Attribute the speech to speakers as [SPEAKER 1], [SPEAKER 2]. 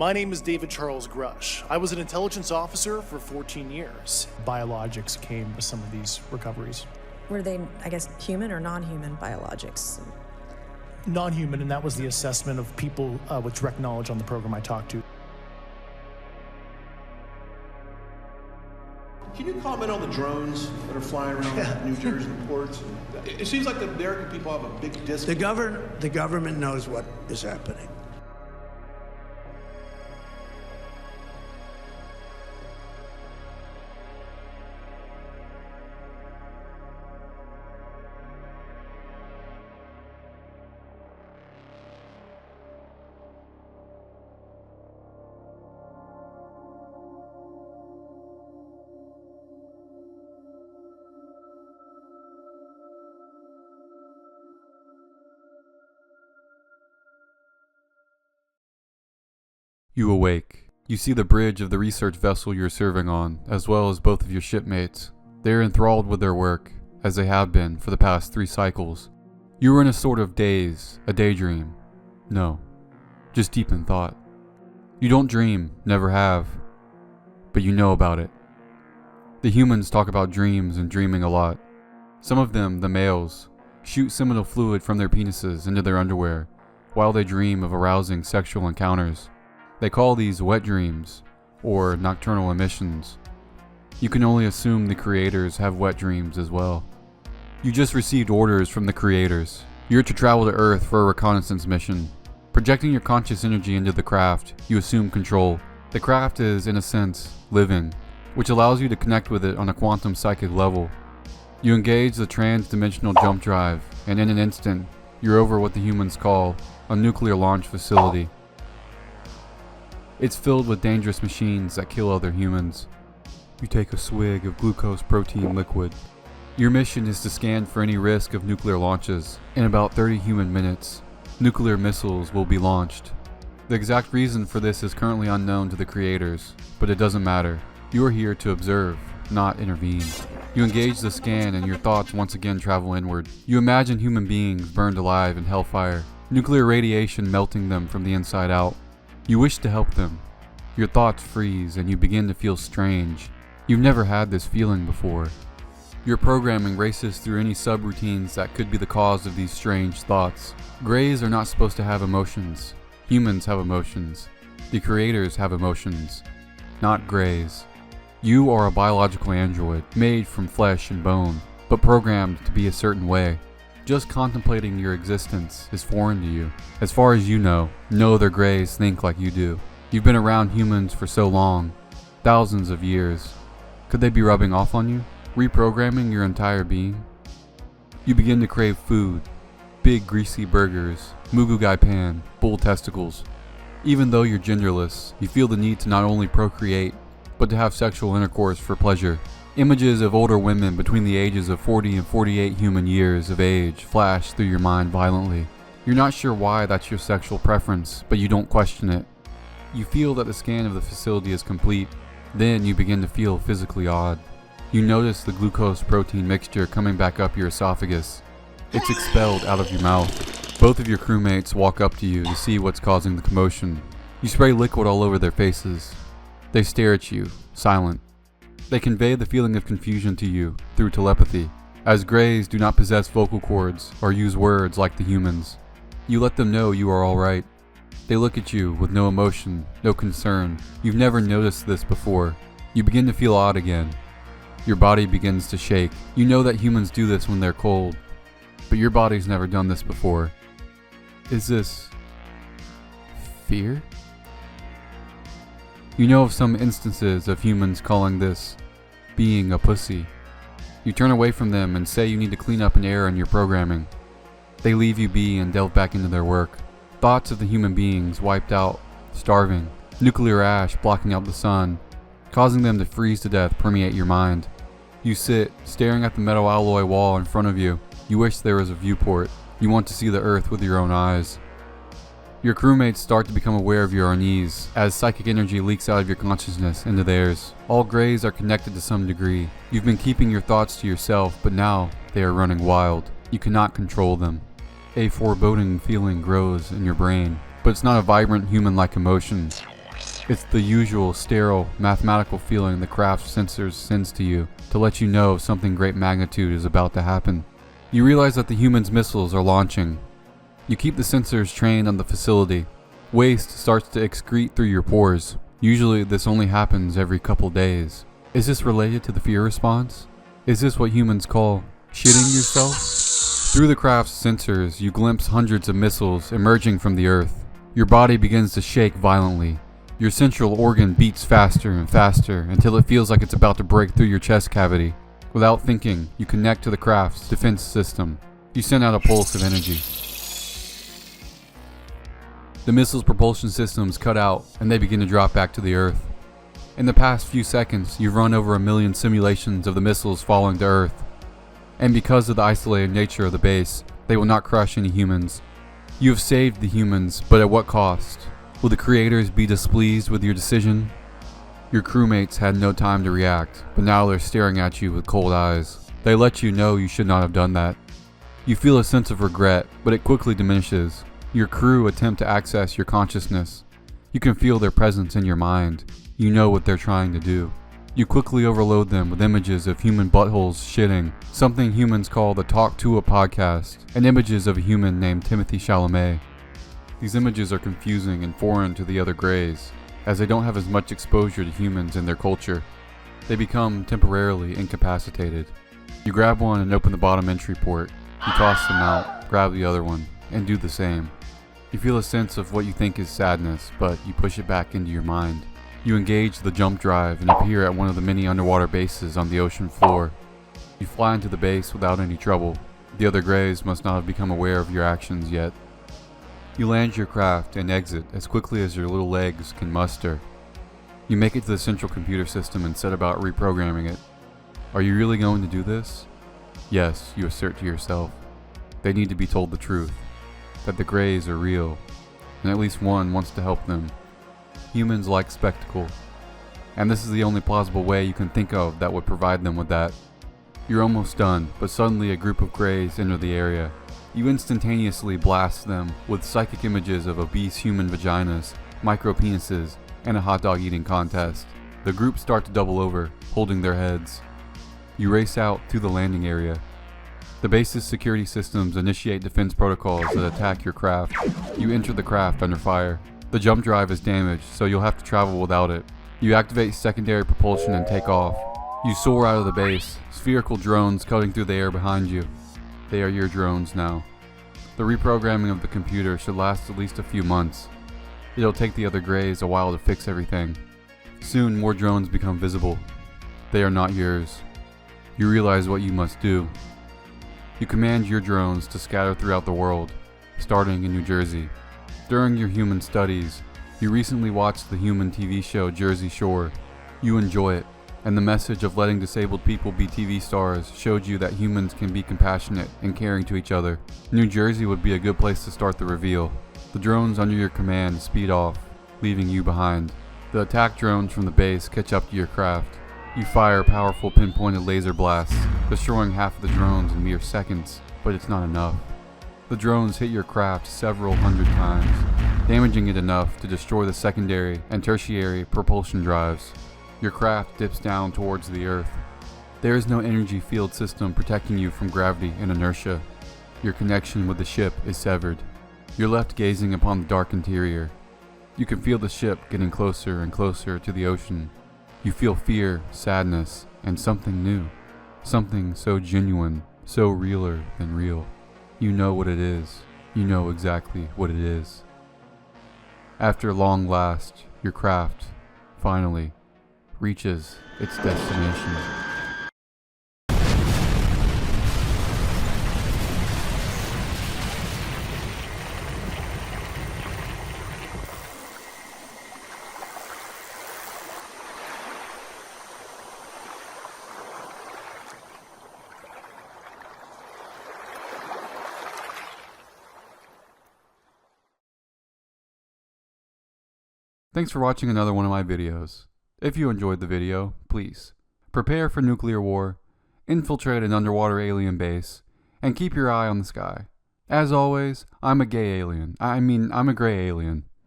[SPEAKER 1] My name is David Charles Grush. I was an intelligence officer for 14 years. Biologics came with some of these recoveries.
[SPEAKER 2] Were they, I guess, human or non-human biologics?
[SPEAKER 1] Non-human, and that was the assessment of people with direct knowledge on the program I talked to.
[SPEAKER 3] Can you comment on the drones that are flying around New Jersey ports? It seems like the American people have a big disconnect.
[SPEAKER 4] The government knows what is happening.
[SPEAKER 5] You awake. You see the bridge of the research vessel you're serving on, as well as both of your shipmates. They are enthralled with their work, as they have been for the past 3 cycles. You are in a sort of daze, a daydream. No, just deep in thought. You don't dream, never have, but you know about it. The humans talk about dreams and dreaming a lot. Some of them, the males, shoot seminal fluid from their penises into their underwear, while they dream of arousing sexual encounters. They call these wet dreams, or nocturnal emissions. You can only assume the creators have wet dreams as well. You just received orders from the creators. You're to travel to Earth for a reconnaissance mission. Projecting your conscious energy into the craft, you assume control. The craft is, in a sense, living, which allows you to connect with it on a quantum psychic level. You engage the trans-dimensional jump drive, and in an instant, you're over what the humans call a nuclear launch facility. It's filled with dangerous machines that kill other humans. You take a swig of glucose protein liquid. Your mission is to scan for any risk of nuclear launches. In about 30 human minutes, nuclear missiles will be launched. The exact reason for this is currently unknown to the creators, but it doesn't matter. You are here to observe, not intervene. You engage the scan and your thoughts once again travel inward. You imagine human beings burned alive in hellfire, nuclear radiation melting them from the inside out. You wish to help them. Your thoughts freeze and you begin to feel strange. You've never had this feeling before. Your programming races through any subroutines that could be the cause of these strange thoughts. Greys are not supposed to have emotions. Humans have emotions. The creators have emotions, not greys. You are a biological android, made from flesh and bone, but programmed to be a certain way. Just contemplating your existence is foreign to you. As far as you know, no other greys think like you do. You've been around humans for so long, thousands of years. Could they be rubbing off on you, reprogramming your entire being? You begin to crave food, big greasy burgers, mugugai pan, bull testicles. Even though you're genderless, you feel the need to not only procreate, but to have sexual intercourse for pleasure. Images of older women between the ages of 40 and 48 human years of age flash through your mind violently. You're not sure why that's your sexual preference, but you don't question it. You feel that the scan of the facility is complete. Then you begin to feel physically odd. You notice the glucose protein mixture coming back up your esophagus. It's expelled out of your mouth. Both of your crewmates walk up to you to see what's causing the commotion. You spray liquid all over their faces. They stare at you, silent. They convey the feeling of confusion to you through telepathy, as greys do not possess vocal cords or use words like the humans. You let them know you are alright. They look at you with no emotion, no concern. You've never noticed this before. You begin to feel odd again. Your body begins to shake. You know that humans do this when they're cold, but your body's never done this before. Is this fear? You know of some instances of humans calling this being a pussy. You turn away from them and say you need to clean up an error in your programming. They leave you be and delve back into their work. Thoughts of the human beings wiped out, starving, nuclear ash blocking out the sun, causing them to freeze to death permeate your mind. You sit, staring at the metal alloy wall in front of you. You wish there was a viewport. You want to see the earth with your own eyes. Your crewmates start to become aware of your unease as psychic energy leaks out of your consciousness into theirs. All greys are connected to some degree. You've been keeping your thoughts to yourself, but now they are running wild. You cannot control them. A foreboding feeling grows in your brain, but it's not a vibrant human-like emotion. It's the usual sterile, mathematical feeling the craft's sensors sends to you to let you know something great magnitude is about to happen. You realize that the humans' missiles are launching. You keep the sensors trained on the facility. Waste starts to excrete through your pores. Usually this only happens every couple days. Is this related to the fear response? Is this what humans call shitting yourself? Through the craft's sensors, you glimpse hundreds of missiles emerging from the Earth. Your body begins to shake violently. Your central organ beats faster and faster until it feels like it's about to break through your chest cavity. Without thinking, you connect to the craft's defense system. You send out a pulse of energy. The missile's propulsion systems cut out and they begin to drop back to the Earth. In the past few seconds, you've run over 1 million simulations of the missiles falling to Earth. And because of the isolated nature of the base, they will not crush any humans. You have saved the humans, but at what cost? Will the creators be displeased with your decision? Your crewmates had no time to react, but now they're staring at you with cold eyes. They let you know you should not have done that. You feel a sense of regret, but it quickly diminishes. Your crew attempt to access your consciousness. You can feel their presence in your mind. You know what they're trying to do. You quickly overload them with images of human buttholes shitting, something humans call the Talk to a podcast, and images of a human named Timothy Chalamet. These images are confusing and foreign to the other Greys, as they don't have as much exposure to humans in their culture. They become temporarily incapacitated. You grab one and open the bottom entry port. You toss them out, grab the other one, and do the same. You feel a sense of what you think is sadness, but you push it back into your mind. You engage the jump drive and appear at one of the many underwater bases on the ocean floor. You fly into the base without any trouble. The other Greys must not have become aware of your actions yet. You land your craft and exit as quickly as your little legs can muster. You make it to the central computer system and set about reprogramming it. Are you really going to do this? Yes, you assert to yourself. They need to be told the truth, that the Greys are real, and at least one wants to help them. Humans like spectacle, and this is the only plausible way you can think of that would provide them with that. You're almost done, but suddenly a group of Greys enter the area. You instantaneously blast them with psychic images of obese human vaginas, micro-penises, and a hot dog eating contest. The group start to double over, holding their heads. You race out through the landing area. The base's security systems initiate defense protocols that attack your craft. You enter the craft under fire. The jump drive is damaged, so you'll have to travel without it. You activate secondary propulsion and take off. You soar out of the base, spherical drones cutting through the air behind you. They are your drones now. The reprogramming of the computer should last at least a few months. It'll take the other Greys a while to fix everything. Soon more drones become visible. They are not yours. You realize what you must do. You command your drones to scatter throughout the world, starting in New Jersey. During your human studies, you recently watched the human TV show Jersey Shore. You enjoy it, and the message of letting disabled people be TV stars showed you that humans can be compassionate and caring to each other. New Jersey would be a good place to start the reveal. The drones under your command speed off, leaving you behind. The attack drones from the base catch up to your craft. You fire powerful pinpointed laser blasts, destroying half of the drones in mere seconds, but it's not enough. The drones hit your craft several hundred times, damaging it enough to destroy the secondary and tertiary propulsion drives. Your craft dips down towards the Earth. There is no energy field system protecting you from gravity and inertia. Your connection with the ship is severed. You're left gazing upon the dark interior. You can feel the ship getting closer and closer to the ocean. You feel fear, sadness, and something new. Something so genuine, so realer than real. You know what it is. You know exactly what it is. After long last, your craft, finally, reaches its destination. Thanks for watching another one of my videos. If you enjoyed the video, please prepare for nuclear war, infiltrate an underwater alien base, and keep your eye on the sky. As always, I'm a gay alien. I'm a gray alien.